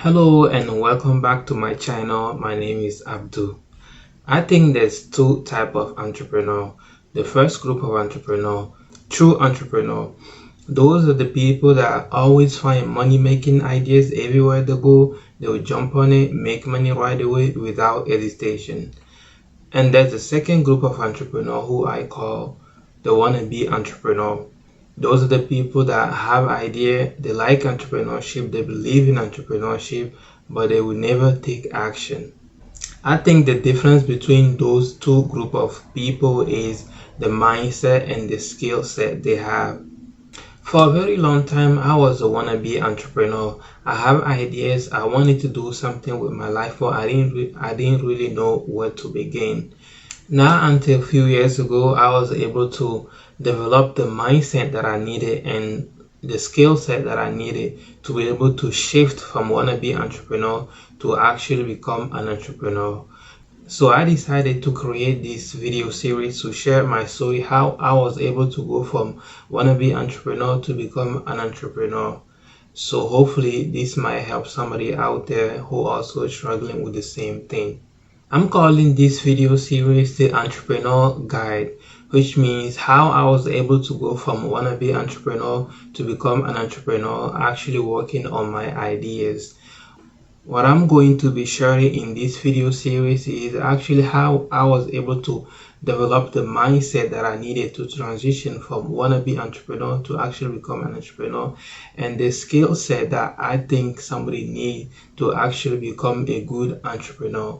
Hello and welcome back to my channel. My name is Abdou. I think there's two type of entrepreneur. The first group of entrepreneur, true entrepreneur. Those are the people that always find money making ideas everywhere they go. They will jump on it, make money right away without hesitation. And there's the second group of entrepreneur who I call the wannabe entrepreneur. Those are the people that have idea, they like entrepreneurship, they believe in entrepreneurship, but they will never take action. I think the difference between those two group of people is the mindset and the skill set they have. For a very long time, I was a wannabe entrepreneur. I have ideas. I wanted to do something with my life, but I didn't really know where to begin. Not until a few years ago, I was able to develop the mindset that I needed and the skill set that I needed to be able to shift from wannabe entrepreneur to actually become an entrepreneur. So I decided to create this video series to share my story, how I was able to go from wannabe entrepreneur to become an entrepreneur. So hopefully this might help somebody out there who also is struggling with the same thing. I'm calling this video series the Entrepreneur Guide, which means how I was able to go from wannabe entrepreneur to become an entrepreneur, actually working on my ideas. What I'm going to be sharing in this video series is actually how I was able to develop the mindset that I needed to transition from wannabe entrepreneur to actually become an entrepreneur, and the skill set that I think somebody needs to actually become a good entrepreneur.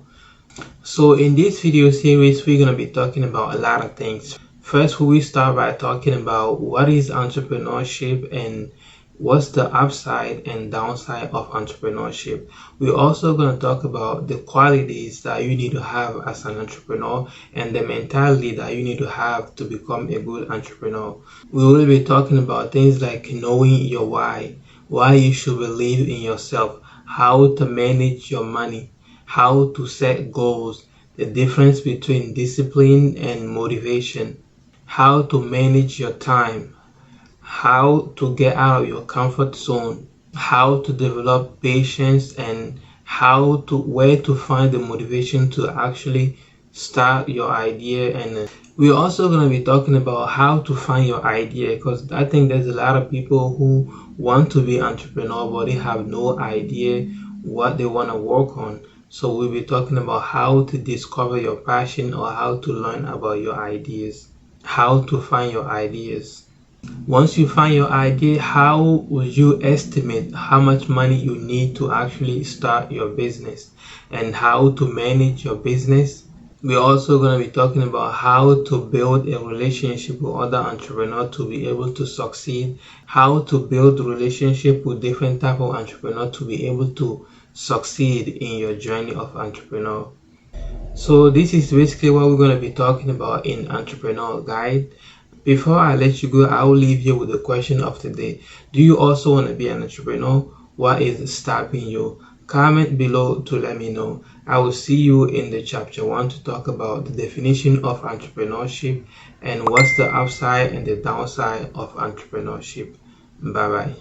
So in this video series, we're going to be talking about a lot of things. First, we start by talking about what is entrepreneurship and what's the upside and downside of entrepreneurship. We're also going to talk about the qualities that you need to have as an entrepreneur and the mentality that you need to have to become a good entrepreneur. We will be talking about things like knowing your why you should believe in yourself, how to manage your money, how to set goals, the difference between discipline and motivation, how to manage your time, how to get out of your comfort zone, how to develop patience, and where to find the motivation to actually start your idea. And we're also going to be talking about how to find your idea, because I think there's a lot of people who want to be entrepreneur but they have no idea what they want to work on. So we'll be talking about how to discover your passion or how to learn about your ideas, how to find your ideas. Once you find your idea, how would you estimate how much money you need to actually start your business and how to manage your business? We're also going to be talking about how to build a relationship with other entrepreneurs to be able to succeed, how to build a relationship with different type of entrepreneurs to be able to succeed in your journey of entrepreneur. So this is basically what we're going to be talking about in Entrepreneur Guide. Before I let you go, I will leave you with the question of the day. Do you also want to be an entrepreneur? What is stopping you? Comment below to let me know. I will see you in the chapter 1 to talk about the definition of entrepreneurship and what's the upside and the downside of entrepreneurship. Bye bye.